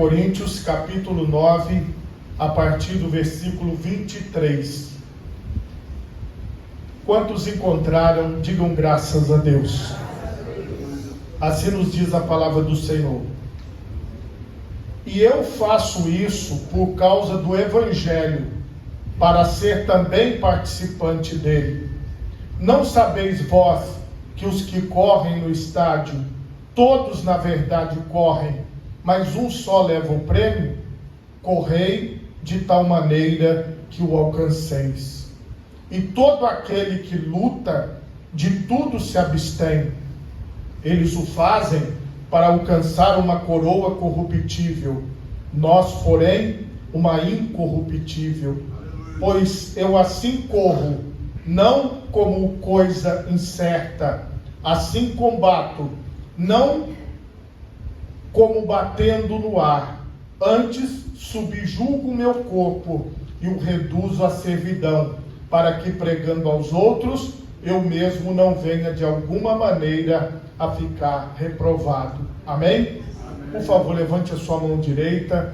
Coríntios capítulo 9, a partir do versículo 23. Quantos encontraram, digam graças a Deus. Assim nos diz a palavra do Senhor. E eu faço isso por causa do Evangelho, para ser também participante dele. Não sabeis vós que os que correm no estádio, todos na verdade correm, mas um só leva o prêmio? Correi de tal maneira que o alcanceis. E todo aquele que luta, de tudo se abstém. Eles o fazem para alcançar uma coroa corruptível, nós, porém, uma incorruptível. Pois eu assim corro, não como coisa incerta, assim combato, não como batendo no ar, antes subjugo o meu corpo e o reduzo à servidão, para que, pregando aos outros, eu mesmo não venha de alguma maneira a ficar reprovado. Amém? Por favor, levante a sua mão direita,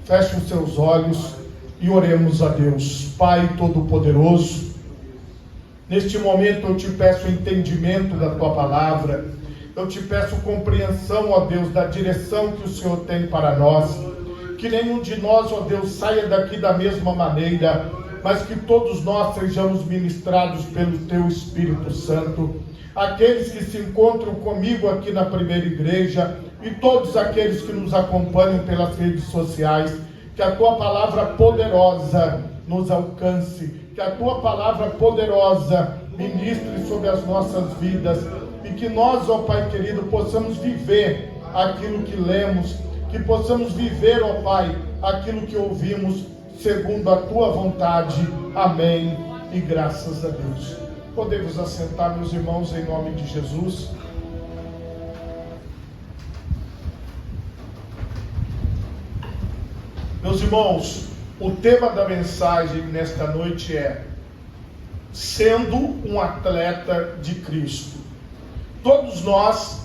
feche os seus olhos e oremos a Deus. Pai Todo-Poderoso, neste momento eu te peço entendimento da tua palavra, eu te peço compreensão, ó Deus, da direção que o Senhor tem para nós, que nenhum de nós, ó Deus, saia daqui da mesma maneira, mas que todos nós sejamos ministrados pelo teu Espírito Santo. Aqueles que se encontram comigo aqui na primeira igreja e todos aqueles que nos acompanham pelas redes sociais, que a tua palavra poderosa nos alcance, que a tua palavra poderosa ministre sobre as nossas vidas e que nós, ó Pai querido, possamos viver aquilo que lemos, que possamos viver, ó Pai, aquilo que ouvimos segundo a tua vontade. Amém e graças a Deus. Podemos assentar, meus irmãos, em nome de Jesus. Meus irmãos, o tema da mensagem nesta noite é sendo um atleta de Cristo. Todos nós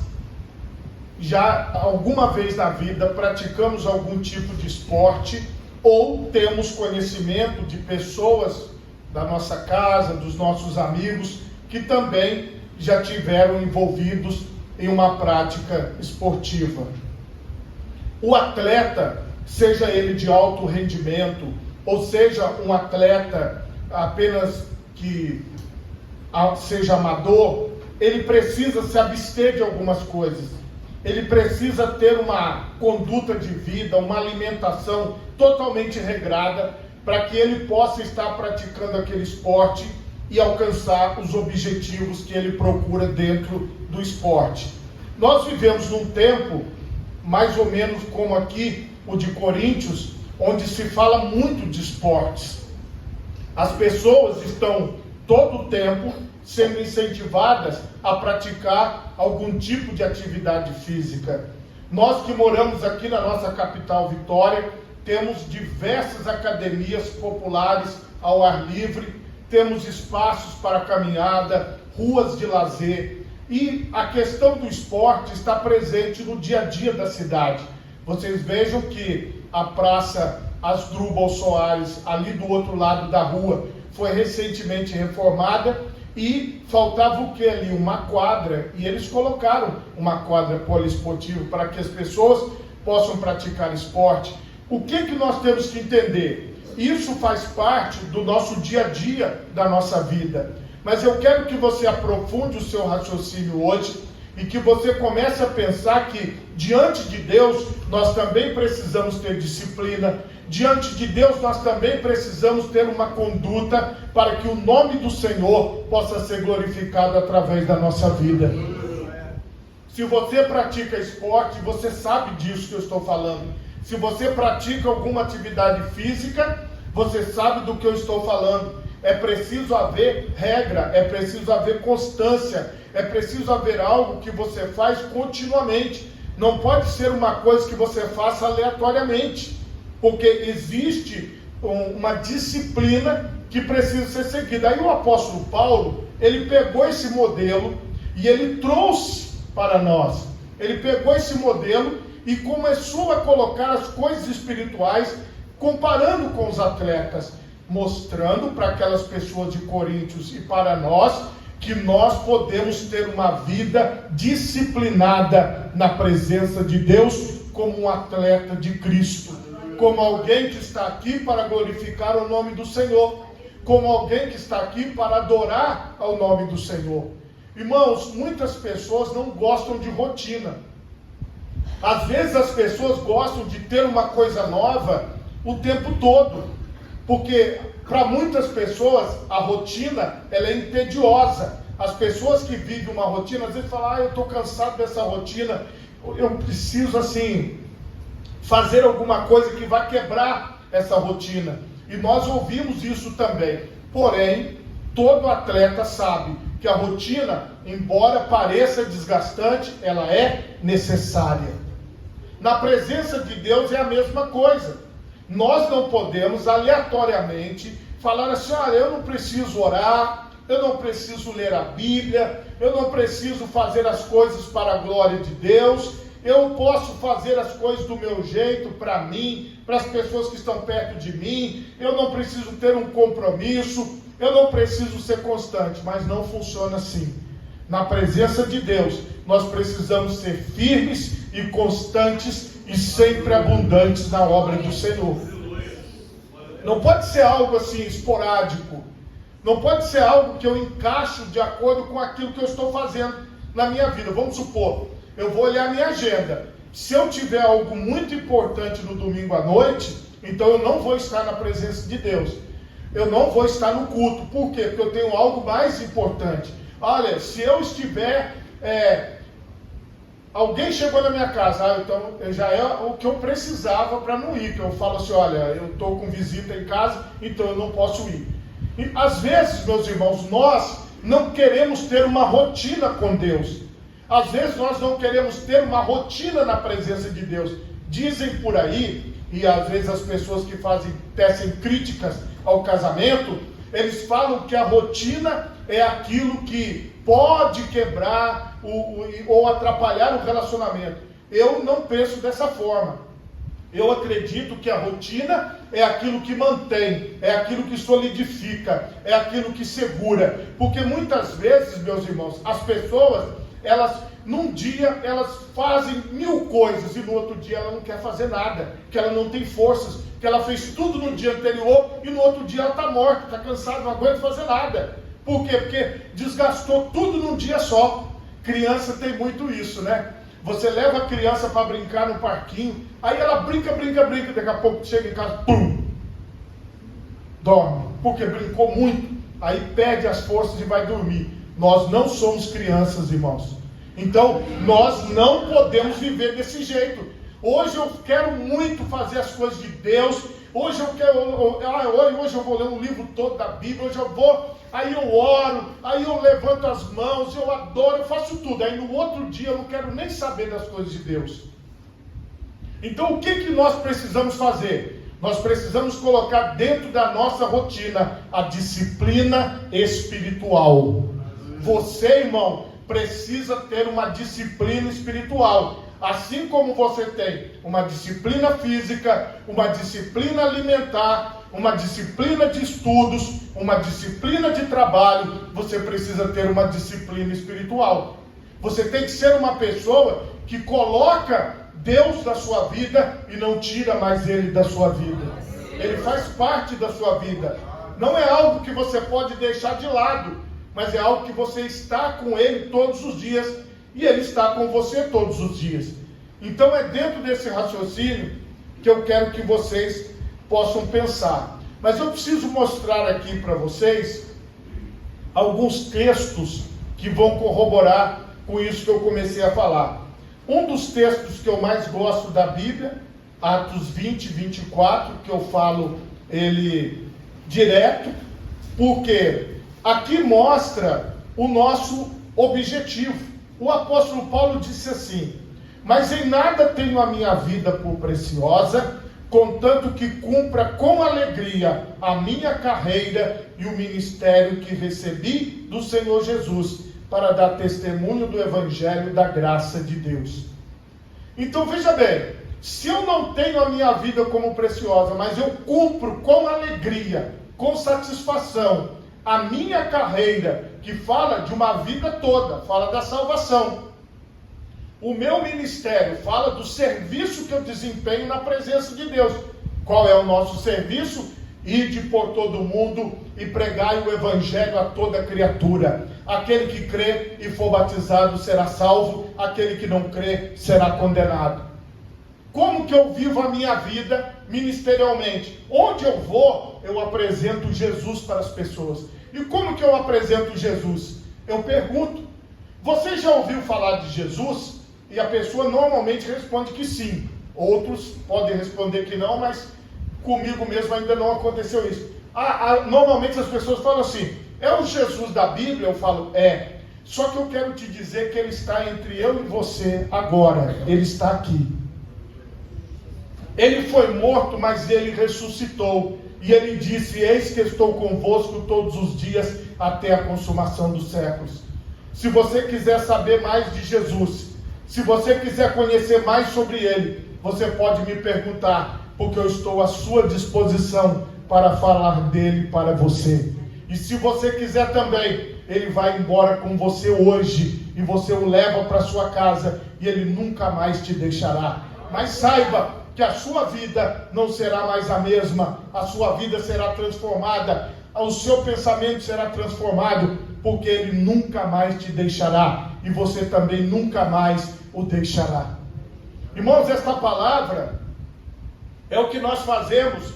já alguma vez na vida praticamos algum tipo de esporte ou temos conhecimento de pessoas da nossa casa, dos nossos amigos, que também já tiveram envolvidos em uma prática esportiva. O atleta, seja ele de alto rendimento, ou seja um atleta apenas que seja amador, ele precisa se abster de algumas coisas. Ele precisa ter uma conduta de vida, uma alimentação totalmente regrada, para que ele possa estar praticando aquele esporte e alcançar os objetivos que ele procura dentro do esporte. Nós vivemos num tempo, mais ou menos como aqui, o de Coríntios, onde se fala muito de esportes. As pessoas estão todo o tempo sendo incentivadas a praticar algum tipo de atividade física. Nós que moramos aqui na nossa capital, Vitória, temos diversas academias populares ao ar livre, temos espaços para caminhada, ruas de lazer, e a questão do esporte está presente no dia a dia da cidade. Vocês vejam que a Praça Asdrúbal Soares, ali do outro lado da rua, foi recentemente reformada e faltava o que ali? Uma quadra, e eles colocaram uma quadra poliesportiva para que as pessoas possam praticar esporte. O que nós temos que entender? Isso faz parte do nosso dia a dia, da nossa vida. Mas eu quero que você aprofunde o seu raciocínio hoje e que você comece a pensar que diante de Deus nós também precisamos ter disciplina. Diante de Deus nós também precisamos ter uma conduta para que o nome do Senhor possa ser glorificado através da nossa vida. Se você pratica esporte, você sabe disso que eu estou falando. Se você pratica alguma atividade física, você sabe do que eu estou falando. É preciso haver regra, é preciso haver constância, é preciso haver algo que você faz continuamente. Não pode ser uma coisa que você faça aleatoriamente, porque existe uma disciplina que precisa ser seguida. Aí o apóstolo Paulo, ele pegou esse modelo e ele trouxe para nós. Ele pegou esse modelo e começou a colocar as coisas espirituais, comparando com os atletas, mostrando para aquelas pessoas de Coríntios e para nós, que nós podemos ter uma vida disciplinada na presença de Deus, como um atleta de Cristo, como alguém que está aqui para glorificar o nome do Senhor, como alguém que está aqui para adorar ao nome do Senhor. Irmãos, muitas pessoas não gostam de rotina. Às vezes as pessoas gostam de ter uma coisa nova o tempo todo, porque para muitas pessoas a rotina ela é entediosa. As pessoas que vivem uma rotina às vezes falam: eu estou cansado dessa rotina, eu preciso assim fazer alguma coisa que vai quebrar essa rotina. E nós ouvimos isso também. Porém, todo atleta sabe que a rotina, embora pareça desgastante, ela é necessária. Na presença de Deus é a mesma coisa. Nós não podemos aleatoriamente falar assim: olha, eu não preciso orar, eu não preciso ler a Bíblia, eu não preciso fazer as coisas para a glória de Deus, eu posso fazer as coisas do meu jeito, para mim, para as pessoas que estão perto de mim, eu não preciso ter um compromisso, eu não preciso ser constante. Mas não funciona assim. Na presença de Deus, nós precisamos ser firmes e constantes e sempre abundantes na obra do Senhor. Não pode ser algo assim esporádico, não pode ser algo que eu encaixo de acordo com aquilo que eu estou fazendo na minha vida. Vamos supor, eu vou olhar a minha agenda. Se eu tiver algo muito importante no domingo à noite, então eu não vou estar na presença de Deus. Eu não vou estar no culto. Por quê? Porque eu tenho algo mais importante. Olha, se eu estiver... alguém chegou na minha casa, então já é o que eu precisava para não ir. Que eu falo assim: olha, eu estou com visita em casa, então eu não posso ir. E às vezes, meus irmãos, nós não queremos ter uma rotina com Deus. Às vezes nós não queremos ter uma rotina na presença de Deus. Dizem por aí, e às vezes as pessoas que tecem críticas ao casamento, eles falam que a rotina é aquilo que pode quebrar ou atrapalhar o relacionamento. Eu não penso dessa forma. Eu acredito que a rotina é aquilo que mantém, é aquilo que solidifica, é aquilo que segura. Porque muitas vezes, meus irmãos, as pessoas, num dia elas fazem 1000 coisas e no outro dia ela não quer fazer nada, que ela não tem forças, que ela fez tudo no dia anterior e no outro dia ela está morta, está cansada, não aguenta fazer nada. Por quê? Porque desgastou tudo num dia só. Criança tem muito isso, né? Você leva a criança para brincar no parquinho, aí ela brinca, daqui a pouco chega em casa, pum, dorme, porque brincou muito, aí perde as forças e vai dormir. Nós não somos crianças, irmãos. Então, nós não podemos viver desse jeito. Hoje eu quero muito fazer as coisas de Deus. Hoje eu vou ler um livro todo da Bíblia. Hoje eu vou, aí eu oro, aí eu levanto as mãos, eu adoro, eu faço tudo. Aí no outro dia eu não quero nem saber das coisas de Deus. Então o que nós precisamos fazer? Nós precisamos colocar dentro da nossa rotina a disciplina espiritual. Você, irmão, precisa ter uma disciplina espiritual. Assim como você tem uma disciplina física, uma disciplina alimentar, uma disciplina de estudos, uma disciplina de trabalho, você precisa ter uma disciplina espiritual. Você tem que ser uma pessoa que coloca Deus da sua vida e não tira mais Ele da sua vida. Ele faz parte da sua vida. Não é algo que você pode deixar de lado, mas é algo que você está com Ele todos os dias e Ele está com você todos os dias. Então é dentro desse raciocínio que eu quero que vocês possam pensar. Mas eu preciso mostrar aqui para vocês alguns textos que vão corroborar com isso que eu comecei a falar. Um dos textos que eu mais gosto da Bíblia, Atos 20, 24, que eu falo ele direto, porque aqui mostra o nosso objetivo. O apóstolo Paulo disse assim: mas em nada tenho a minha vida por preciosa, contanto que cumpra com alegria a minha carreira e o ministério que recebi do Senhor Jesus, para dar testemunho do Evangelho da graça de Deus. Então veja bem, se eu não tenho a minha vida como preciosa, mas eu cumpro com alegria, com satisfação, a minha carreira, que fala de uma vida toda, fala da salvação. O meu ministério fala do serviço que eu desempenho na presença de Deus. Qual é o nosso serviço? Ide por todo mundo e pregai o evangelho a toda criatura. Aquele que crê e for batizado será salvo, aquele que não crê será condenado. Como que eu vivo a minha vida ministerialmente? Onde eu vou, eu apresento Jesus para as pessoas. E como que eu apresento Jesus? Eu pergunto: você já ouviu falar de Jesus? E a pessoa normalmente responde que sim. Outros podem responder que não, mas comigo mesmo ainda não aconteceu isso. Normalmente as pessoas falam assim: é o Jesus da Bíblia? Eu falo: é. Só que eu quero te dizer que ele está entre eu e você agora. Ele está aqui. Ele foi morto, mas ele ressuscitou. E ele disse: eis que estou convosco todos os dias até a consumação dos séculos. Se você quiser saber mais de Jesus, se você quiser conhecer mais sobre ele, você pode me perguntar, porque eu estou à sua disposição para falar dele para você. E se você quiser também, ele vai embora com você hoje, e você o leva para sua casa, e ele nunca mais te deixará. Mas saiba que a sua vida não será mais a mesma, a sua vida será transformada, o seu pensamento será transformado, porque ele nunca mais te deixará, e você também nunca mais o deixará. Irmãos, esta palavra é o que nós fazemos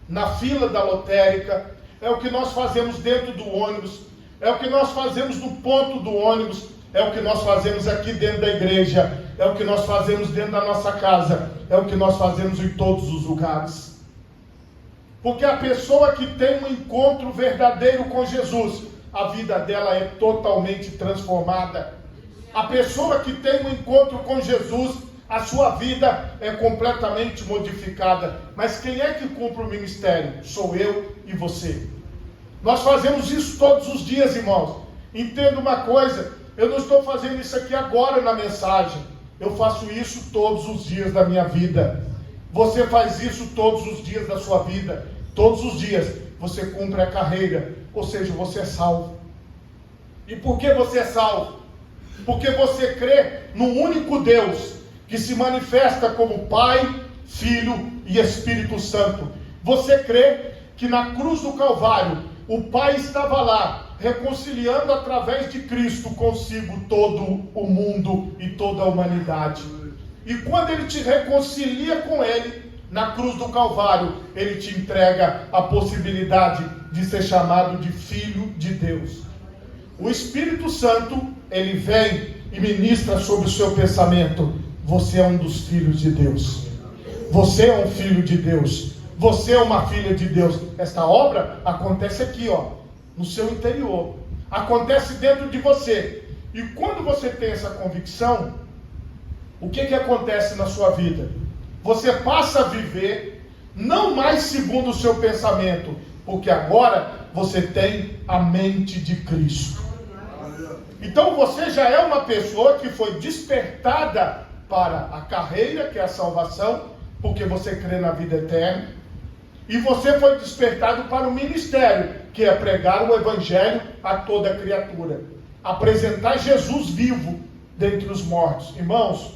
na fila da lotérica, é o que nós fazemos dentro do ônibus, é o que nós fazemos no ponto do ônibus, é o que nós fazemos aqui dentro da igreja, é o que nós fazemos dentro da nossa casa, é o que nós fazemos em todos os lugares. Porque a pessoa que tem um encontro verdadeiro com Jesus, a vida dela é totalmente transformada. A pessoa que tem um encontro com Jesus, a sua vida é completamente modificada. Mas quem é que cumpre o ministério? Sou eu e você. Nós fazemos isso todos os dias, irmãos. Entenda uma coisa: eu não estou fazendo isso aqui agora na mensagem. Eu faço isso todos os dias da minha vida. Você faz isso todos os dias da sua vida. Todos os dias você cumpre a carreira, ou seja, você é salvo. E por que você é salvo? Porque você crê num único Deus, que se manifesta como Pai, Filho e Espírito Santo. Você crê que na cruz do Calvário, o Pai estava lá, reconciliando através de Cristo consigo todo o mundo e toda a humanidade. E quando ele te reconcilia com ele, na cruz do Calvário, ele te entrega a possibilidade de ser chamado de Filho de Deus. O Espírito Santo, ele vem e ministra sobre o seu pensamento: você é um dos filhos de Deus. Você é um filho de Deus. Você é uma filha de Deus. Esta obra acontece aqui, no seu interior. Acontece dentro de você. E quando você tem essa convicção, o que acontece na sua vida? Você passa a viver não mais segundo o seu pensamento, porque agora você tem a mente de Cristo. Então você já é uma pessoa que foi despertada para a carreira, que é a salvação, porque você crê na vida eterna. E você foi despertado para o ministério, que é pregar o evangelho a toda criatura. Apresentar Jesus vivo dentre os mortos. Irmãos,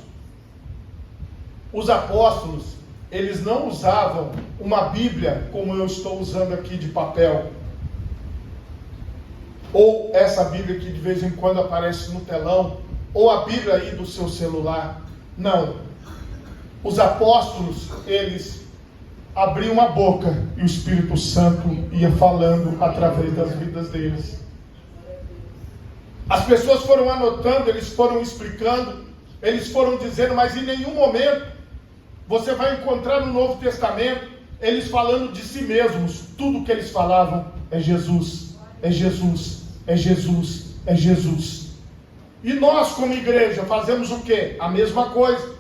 os apóstolos, eles não usavam uma Bíblia como eu estou usando aqui de papel. Ou essa Bíblia que de vez em quando aparece no telão, ou a Bíblia aí do seu celular. Não. Os apóstolos, eles abriam a boca e o Espírito Santo ia falando através das vidas deles. As pessoas foram anotando, eles foram explicando, eles foram dizendo, mas em nenhum momento você vai encontrar no Novo Testamento eles falando de si mesmos. Tudo que eles falavam é Jesus, é Jesus, é Jesus, é Jesus. E nós como igreja fazemos o quê? A mesma coisa.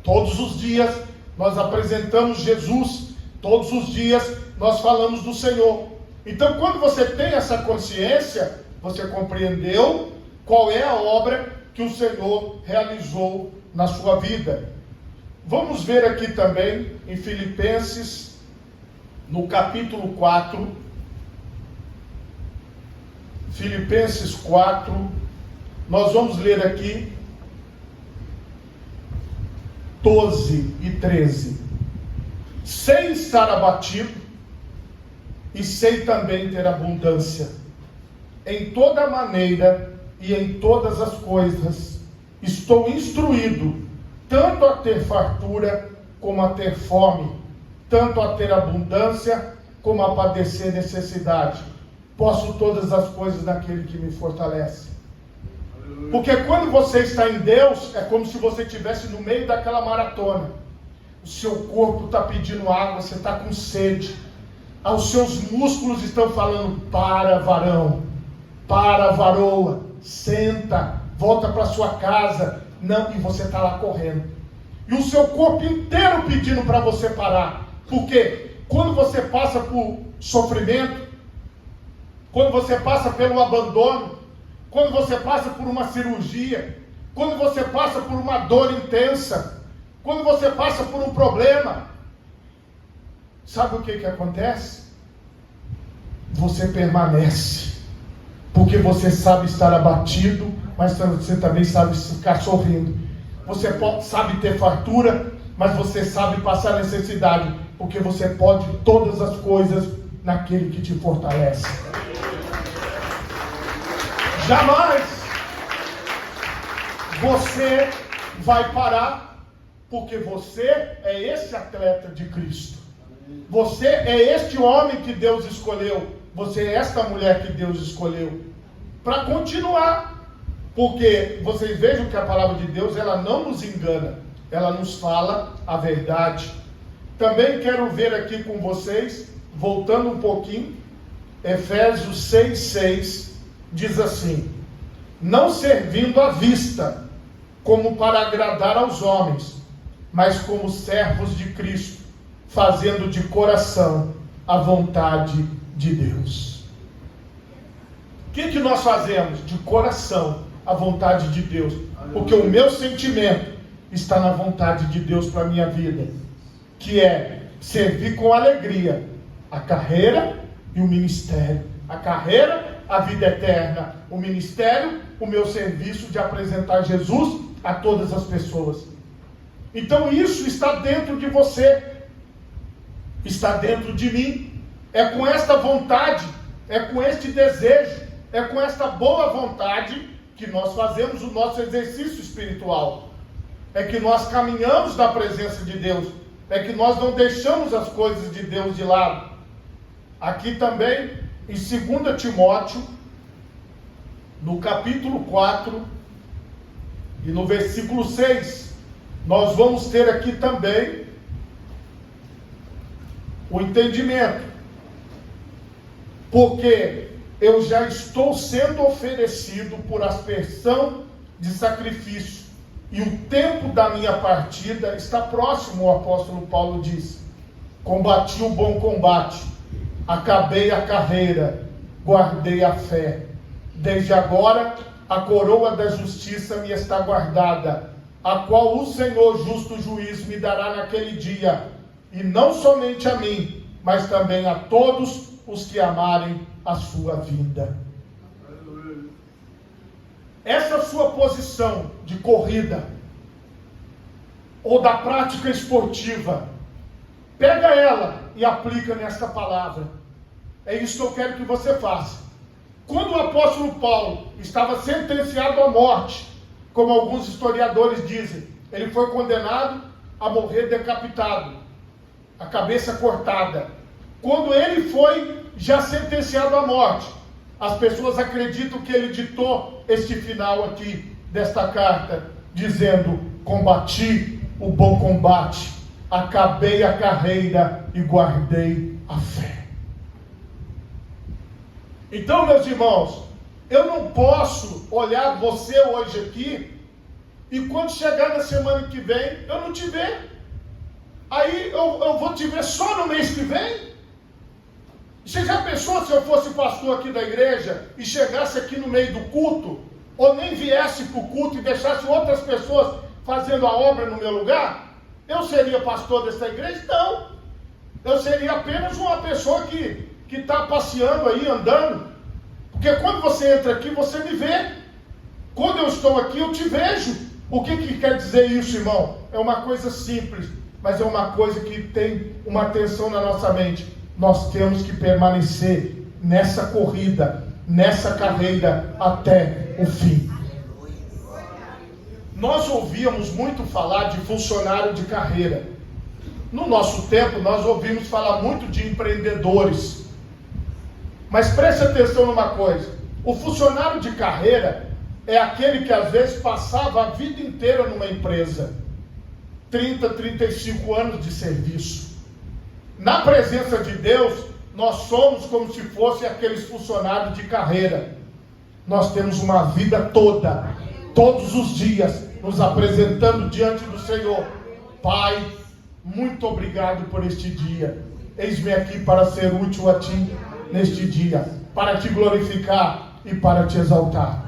Todos os dias nós apresentamos Jesus, todos os dias nós falamos do Senhor. Então quando você tem essa consciência, você compreendeu qual é a obra que o Senhor realizou na sua vida. Vamos ver aqui também em Filipenses, no capítulo 4. Filipenses 4, nós vamos ler aqui 12 e 13. Sei estar abatido e sei também ter abundância. Em toda maneira e em todas as coisas estou instruído, tanto a ter fartura como a ter fome, tanto a ter abundância como a padecer necessidade. Posso todas as coisas naquele que me fortalece. Porque quando você está em Deus, é como se você estivesse no meio daquela maratona. O seu corpo está pedindo água, você está com sede. Os seus músculos estão falando: para, varão, para, varoa, senta, volta para sua casa. Não, e você está lá correndo. E o seu corpo inteiro pedindo para você parar. Porque quando você passa por sofrimento, quando você passa pelo abandono, quando você passa por uma cirurgia, quando você passa por uma dor intensa, quando você passa por um problema, sabe o que acontece? Você permanece, porque você sabe estar abatido, mas você também sabe ficar sorrindo. Você sabe ter fartura, mas você sabe passar necessidade, porque você pode todas as coisas naquele que te fortalece. Jamais você vai parar, porque você é esse atleta de Cristo. Você é este homem que Deus escolheu. Você é esta mulher que Deus escolheu para continuar. Porque vocês vejam que a palavra de Deus, ela não nos engana. Ela nos fala a verdade. Também quero ver aqui com vocês, voltando um pouquinho, Efésios 6:6. Diz assim: não servindo à vista, como para agradar aos homens, mas como servos de Cristo, fazendo de coração a vontade de Deus. O que nós fazemos? De coração a vontade de Deus. Porque o meu sentimento está na vontade de Deus para a minha vida, que é servir com alegria a carreira e o ministério. A carreira, a vida eterna, o ministério, o meu serviço de apresentar Jesus a todas as pessoas. Então isso está dentro de você, está dentro de mim. É com esta vontade, é com este desejo, é com esta boa vontade que nós fazemos o nosso exercício espiritual. É que nós caminhamos na presença de Deus, é que nós não deixamos as coisas de Deus de lado. Aqui também, em 2 Timóteo, no capítulo 4, e no versículo 6, nós vamos ter aqui também o entendimento. Porque eu já estou sendo oferecido por aspersão de sacrifício, e o tempo da minha partida está próximo, o apóstolo Paulo diz. Combati o bom combate, acabei a carreira, guardei a fé. Desde agora, a coroa da justiça me está guardada, a qual o Senhor, justo juiz, me dará naquele dia, e não somente a mim, mas também a todos os que amarem a sua vinda. Essa sua posição de corrida, ou da prática esportiva, pega ela e aplica nesta palavra. É isso que eu quero que você faça. Quando o apóstolo Paulo estava sentenciado à morte, como alguns historiadores dizem, ele foi condenado a morrer decapitado, a cabeça cortada. Quando ele foi já sentenciado à morte, as pessoas acreditam que ele ditou este final aqui desta carta, dizendo: combati o bom combate, acabei a carreira e guardei a fé. Então, meus irmãos, eu não posso olhar você hoje aqui e quando chegar na semana que vem, eu não te ver. Aí eu vou te ver só no mês que vem? Você já pensou se eu fosse pastor aqui da igreja e chegasse aqui no meio do culto, ou nem viesse para o culto e deixasse outras pessoas fazendo a obra no meu lugar? Eu seria pastor dessa igreja? Não. Eu seria apenas uma pessoa que está passeando aí, andando. Porque quando você entra aqui, você me vê. Quando eu estou aqui, eu te vejo. O que quer dizer isso, irmão? É uma coisa simples, mas é uma coisa que tem uma tensão na nossa mente. Nós temos que permanecer nessa corrida, nessa carreira até o fim. Nós ouvíamos muito falar de funcionário de carreira. No nosso tempo, nós ouvimos falar muito de empreendedores. Mas preste atenção numa coisa. O funcionário de carreira é aquele que às vezes passava a vida inteira numa empresa. 30, 35 anos de serviço. Na presença de Deus, nós somos como se fossem aqueles funcionários de carreira. Nós temos uma vida toda, todos os dias, nos apresentando diante do Senhor. Pai, muito obrigado por este dia. Eis-me aqui para ser útil a Ti neste dia, para Te glorificar e para Te exaltar.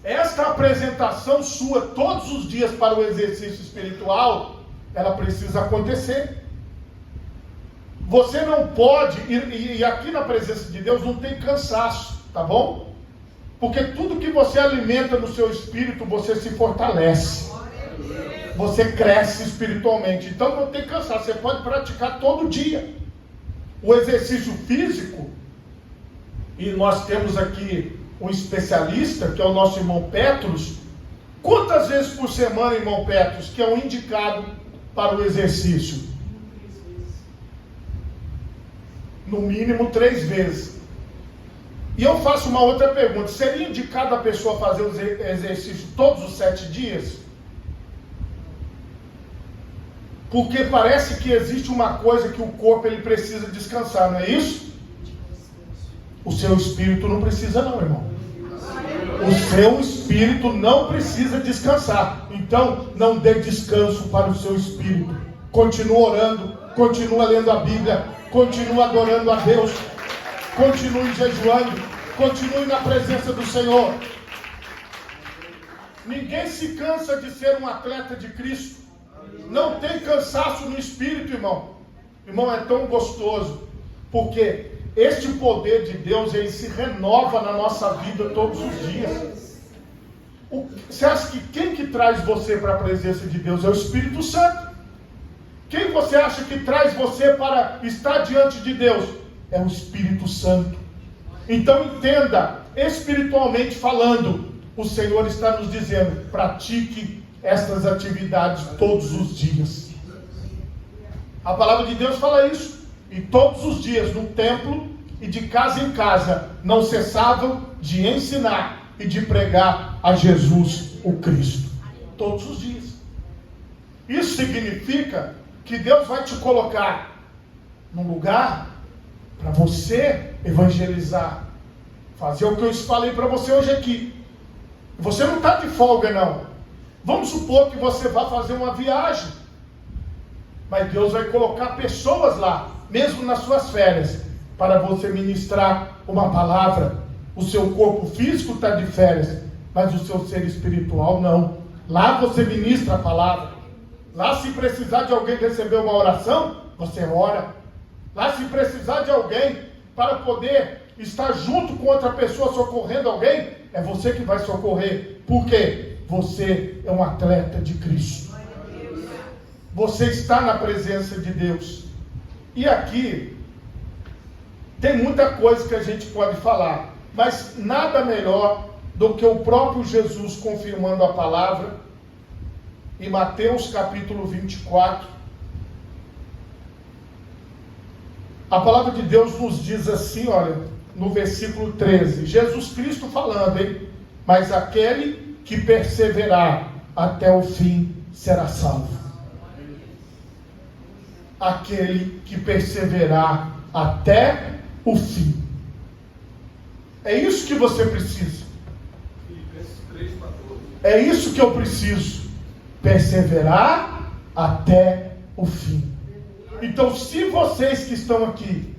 Esta apresentação sua todos os dias para o exercício espiritual, ela precisa acontecer. Você não pode, e aqui na presença de Deus não tem cansaço, tá bom? Porque tudo que você alimenta no seu espírito, você se fortalece. Você cresce espiritualmente. Então não tem cansaço, você pode praticar todo dia. O exercício físico, e nós temos aqui um especialista, que é o nosso irmão Petros. Quantas vezes por semana, irmão Petros, que é um indicado para o exercício? No mínimo 3 vezes. E eu faço uma outra pergunta: seria indicado a pessoa fazer o exercício todos os 7 dias? Porque parece que existe uma coisa que o corpo ele precisa descansar, não é isso? O seu espírito não precisa não, irmão. O seu espírito não precisa descansar. Então, não dê descanso para o seu espírito. Continue orando, continue lendo a Bíblia, continue adorando a Deus, continue jejuando, continue na presença do Senhor. Ninguém se cansa de ser um atleta de Cristo. Não tem cansaço no espírito, irmão. Irmão, é tão gostoso, porque este poder de Deus, ele se renova na nossa vida todos os dias. Você acha que quem que traz você para a presença de Deus? É o Espírito Santo. Quem você acha que traz você para estar diante de Deus? É o Espírito Santo. Então entenda, espiritualmente falando, o Senhor está nos dizendo: pratique estas atividades todos os dias. A palavra de Deus fala isso. E todos os dias no templo e de casa em casa não cessavam de ensinar e de pregar a Jesus o Cristo. Todos os dias. Isso significa que Deus vai te colocar num lugar para você evangelizar, fazer o que eu falei para você hoje aqui. Você não está de folga não. Vamos supor que você vá fazer uma viagem, mas Deus vai colocar pessoas lá, mesmo nas suas férias, para você ministrar uma palavra. O seu corpo físico está de férias, mas o seu ser espiritual não. Lá você ministra a palavra. Lá, se precisar de alguém receber uma oração, você ora. Lá, se precisar de alguém para poder estar junto com outra pessoa socorrendo alguém, é você que vai socorrer. Por quê? Você é um atleta de Cristo. Você está na presença de Deus. E aqui tem muita coisa que a gente pode falar, mas nada melhor do que o próprio Jesus confirmando a palavra em Mateus capítulo 24. A palavra de Deus nos diz assim, olha, no versículo 13, Jesus Cristo falando, hein? Mas aquele que perseverar até o fim será salvo. Aquele que perseverar até o fim. É isso que você precisa. É isso que eu preciso. Perseverar até o fim. Então, se vocês que estão aqui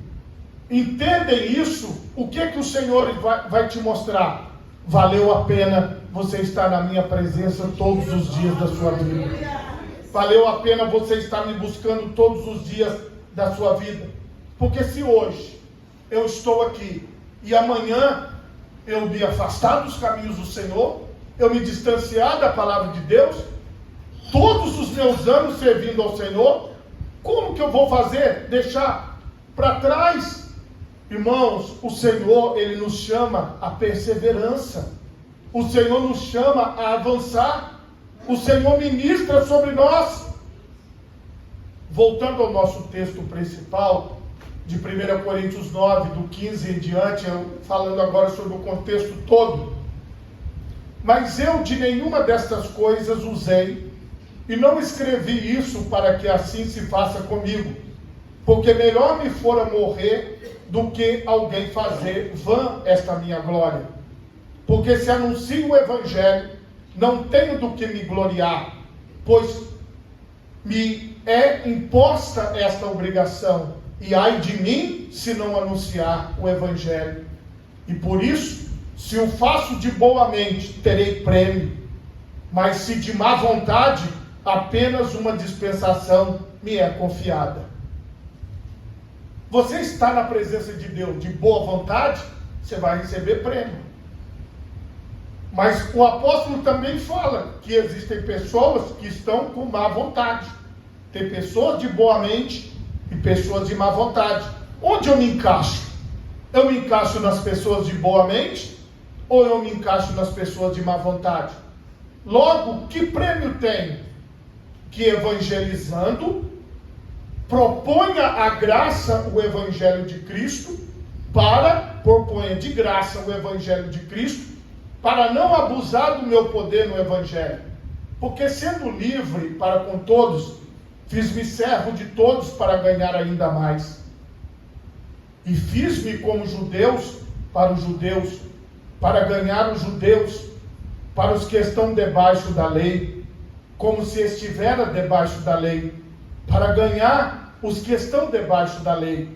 entendem isso, o que o Senhor vai te mostrar? Valeu a pena você estar na minha presença todos os dias da sua vida. valeu a pena você estar me buscando todos os dias da sua vida. Porque se hoje eu estou aqui e amanhã eu me afastar dos caminhos do Senhor, eu me distanciar da palavra de Deus, todos os meus anos servindo ao Senhor, como que eu vou fazer? Deixar para trás? Irmãos, o Senhor, Ele nos chama à perseverança. O Senhor nos chama a avançar. O Senhor ministra sobre nós. Voltando ao nosso texto principal, de 1 Coríntios 9, do 15 em diante, falando agora sobre o contexto todo. Mas eu de nenhuma destas coisas usei, e não escrevi isso para que assim se faça comigo, porque melhor me fora morrer do que alguém fazer vã esta minha glória. Porque se anuncio o Evangelho, não tenho do que me gloriar, pois me é imposta esta obrigação, e ai de mim se não anunciar o Evangelho. E por isso, se o faço de boa mente, terei prêmio, mas se de má vontade, apenas uma dispensação me é confiada. Você está na presença de Deus de boa vontade, você vai receber prêmio. Mas o apóstolo também fala que existem pessoas que estão com má vontade. Tem pessoas de boa mente e pessoas de má vontade. Onde eu me encaixo? Eu me encaixo nas pessoas de boa mente ou eu me encaixo nas pessoas de má vontade? Logo, que prêmio tenho? Que evangelizando, proponha a graça o Evangelho de Cristo, proponha de graça o Evangelho de Cristo, para não abusar do meu poder no Evangelho. Porque sendo livre para com todos, fiz-me servo de todos para ganhar ainda mais. E fiz-me como judeus para os judeus, para ganhar os judeus, para os que estão debaixo da lei, como se estivera debaixo da lei, para ganhar os que estão debaixo da lei,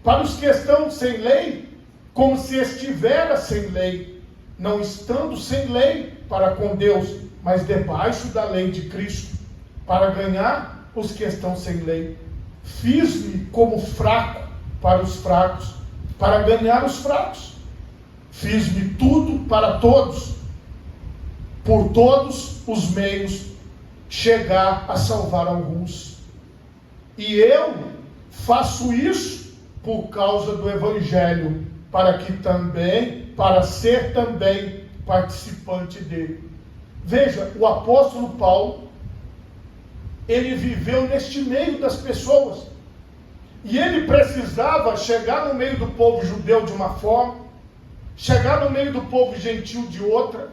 para os que estão sem lei, como se estivera sem lei, não estando sem lei para com Deus, mas debaixo da lei de Cristo, para ganhar os que estão sem lei. Fiz-me como fraco para os fracos, para ganhar os fracos. Fiz-me tudo para todos, por todos os meios, chegar a salvar alguns. E eu faço isso por causa do Evangelho, para ser também participante dele. Veja, o apóstolo Paulo, ele viveu neste meio das pessoas, e ele precisava chegar no meio do povo judeu de uma forma, chegar no meio do povo gentil de outra,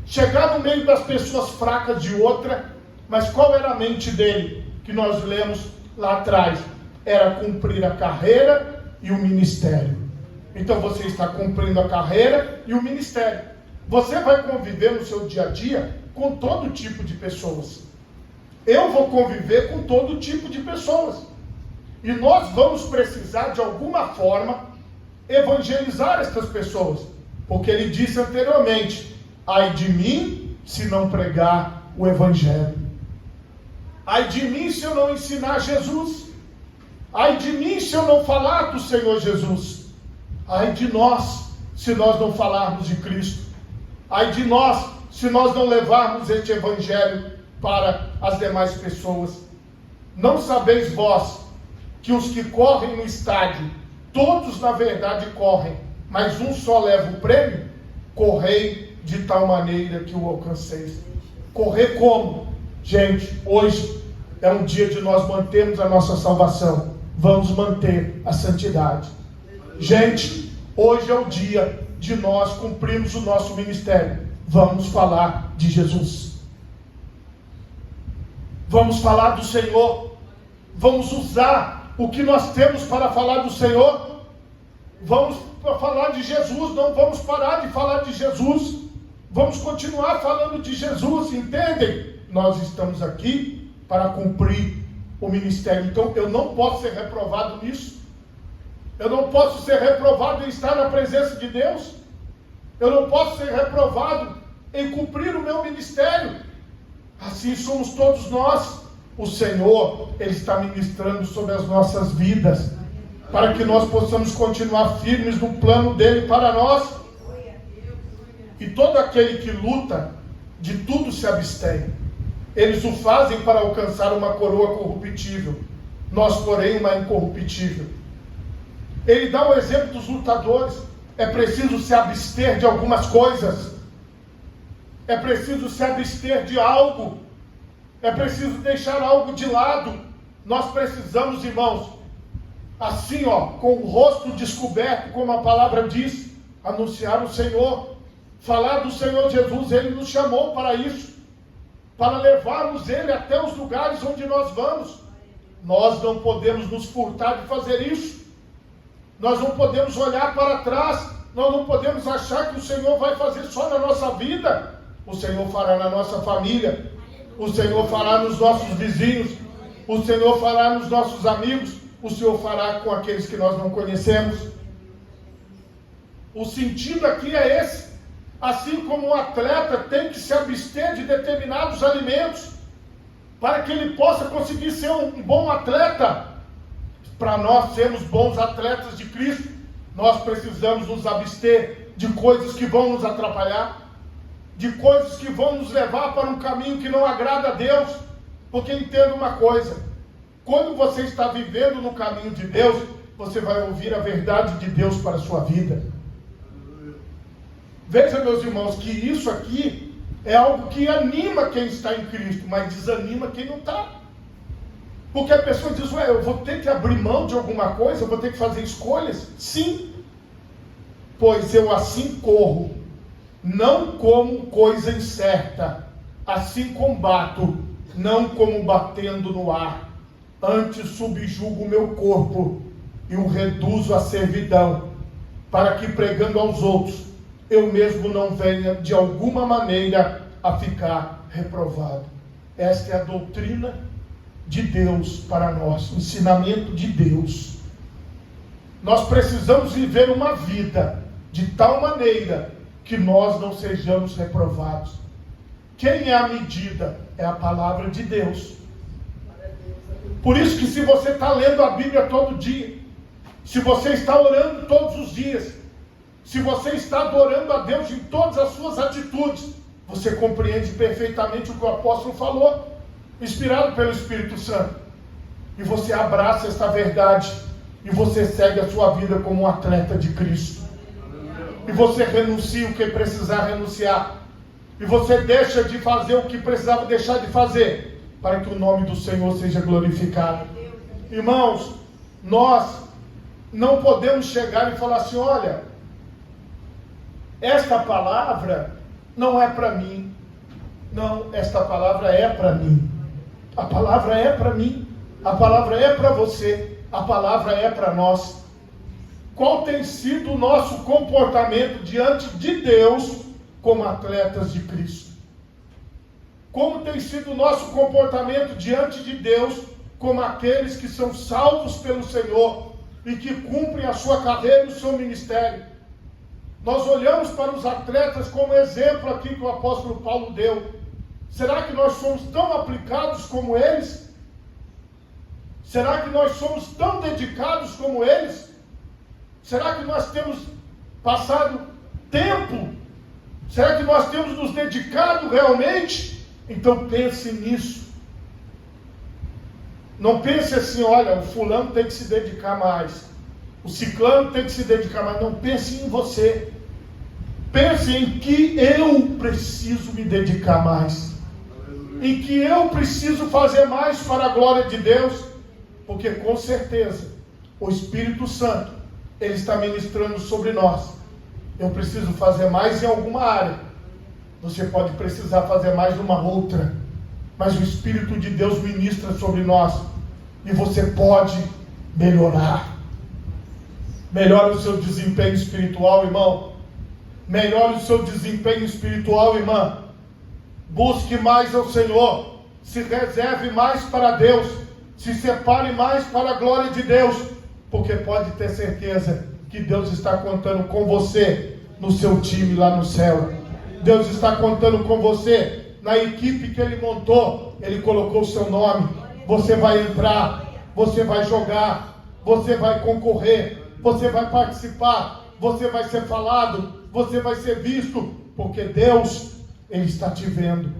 chegar no meio das pessoas fracas de outra. Mas qual era a mente dele, que nós lemos lá atrás? Era cumprir a carreira e o ministério. Então você está cumprindo a carreira e o ministério. Você vai conviver no seu dia a dia com todo tipo de pessoas. Eu vou conviver com todo tipo de pessoas. E nós vamos precisar, de alguma forma, evangelizar estas pessoas. Porque ele disse anteriormente: ai de mim se não pregar o Evangelho. Ai de mim se eu não ensinar Jesus. Ai de mim se eu não falar do Senhor Jesus. Ai de nós se nós não falarmos de Cristo. Ai de nós se nós não levarmos este Evangelho para as demais pessoas. Não sabeis vós que os que correm no estádio, todos na verdade correm, mas um só leva o prêmio? Correi de tal maneira que o alcanceis. Correr como? Gente, hoje é um dia de nós mantermos a nossa salvação. Vamos manter a santidade. Gente, hoje é o dia de nós cumprirmos o nosso ministério. Vamos falar de Jesus. Vamos falar do Senhor. Vamos usar o que nós temos para falar do Senhor. Vamos falar de Jesus. Não vamos parar de falar de Jesus. Vamos continuar falando de Jesus, entendem? Nós estamos aqui para cumprir o ministério. Então eu não posso ser reprovado nisso. Eu não posso ser reprovado em estar na presença de Deus. Eu não posso ser reprovado em cumprir o meu ministério. Assim somos todos nós. o Senhor, Ele está ministrando sobre as nossas vidas, para que nós possamos continuar firmes no plano dEle para nós. E todo aquele que luta, de tudo se abstém. Eles o fazem para alcançar uma coroa corruptível, nós, porém, uma incorruptível. Ele dá o exemplo dos lutadores. É preciso se abster de algumas coisas. É preciso se abster de algo. É preciso deixar algo de lado. Nós precisamos, irmãos, assim, com o rosto descoberto, como a palavra diz, anunciar o Senhor, falar do Senhor Jesus. Ele nos chamou para isso, para levarmos Ele até os lugares onde nós vamos. Nós não podemos nos furtar de fazer isso. Nós não podemos olhar para trás. Nós não podemos achar que o Senhor vai fazer só na nossa vida. O Senhor fará na nossa família. O Senhor fará nos nossos vizinhos. O Senhor fará nos nossos amigos. O Senhor fará com aqueles que nós não conhecemos. O sentido aqui é esse. Assim como um atleta tem que se abster de determinados alimentos para que ele possa conseguir ser um bom atleta. Para nós sermos bons atletas de Cristo, nós precisamos nos abster de coisas que vão nos atrapalhar, de coisas que vão nos levar para um caminho que não agrada a Deus. Porque entenda uma coisa: quando você está vivendo no caminho de Deus, você vai ouvir a verdade de Deus para a sua vida. Veja, meus irmãos, que isso aqui é algo que anima quem está em Cristo, mas desanima quem não está. Porque a pessoa diz: eu vou ter que abrir mão de alguma coisa, eu vou ter que fazer escolhas? Sim, pois eu assim corro, não como coisa incerta, assim combato, não como batendo no ar. Antes subjugo o meu corpo e o reduzo à servidão, para que, pregando aos outros, eu mesmo não venha de alguma maneira a ficar reprovado. Esta é a doutrina de Deus para nós, o ensinamento de Deus. Nós precisamos viver uma vida de tal maneira que nós não sejamos reprovados. Quem é a medida? É a palavra de Deus. Por isso que, se você está lendo a Bíblia todo dia, se você está orando todos os dias, se você está adorando a Deus em todas as suas atitudes, você compreende perfeitamente o que o apóstolo falou, inspirado pelo Espírito Santo. E você abraça esta verdade, e você segue a sua vida como um atleta de Cristo. E você renuncia o que precisar renunciar. E você deixa de fazer o que precisava deixar de fazer, para que o nome do Senhor seja glorificado. Irmãos, nós não podemos chegar e falar assim: olha, esta palavra não é para mim. Não, esta palavra é para mim. A palavra é para mim. A palavra é para você. A palavra é para nós. Qual tem sido o nosso comportamento diante de Deus como atletas de Cristo? Como tem sido o nosso comportamento diante de Deus como aqueles que são salvos pelo Senhor e que cumprem a sua carreira e o seu ministério? Nós olhamos para os atletas como exemplo aqui que o apóstolo Paulo deu. Será que nós somos tão aplicados como eles? Será que nós somos tão dedicados como eles? Será que nós temos passado tempo? Será que nós temos nos dedicado realmente? Então pense nisso. Não pense assim: olha, o fulano tem que se dedicar mais, o ciclano tem que se dedicar mais. Não, pense em você. Pense em que eu preciso me dedicar mais, em que eu preciso fazer mais para a glória de Deus, porque com certeza o Espírito Santo, Ele está ministrando sobre nós. Eu preciso fazer mais em alguma área, você pode precisar fazer mais numa outra, mas o Espírito de Deus ministra sobre nós, e você pode melhorar. Melhore o seu desempenho espiritual, irmão. Melhore o seu desempenho espiritual, irmã. Busque mais ao Senhor. Se reserve mais para Deus. Se separe mais para a glória de Deus. Porque pode ter certeza que Deus está contando com você no seu time lá no céu. Deus está contando com você na equipe que Ele montou. Ele colocou o seu nome. Você vai entrar, você vai jogar, você vai concorrer, você vai participar, você vai ser falado, você vai ser visto, porque Deus, Ele está te vendo.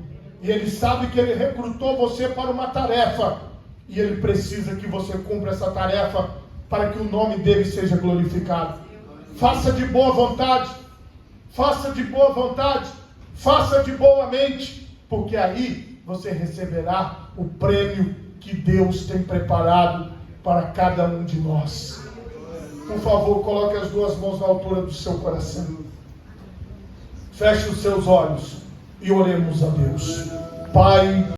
E Ele sabe que Ele recrutou você para uma tarefa. E Ele precisa que você cumpra essa tarefa para que o nome dEle seja glorificado. Faça de boa vontade, faça de boa vontade, faça de boa mente, porque aí você receberá o prêmio que Deus tem preparado para cada um de nós. Por favor, coloque as duas mãos na altura do seu coração. Feche os seus olhos e oremos a Deus. Pai,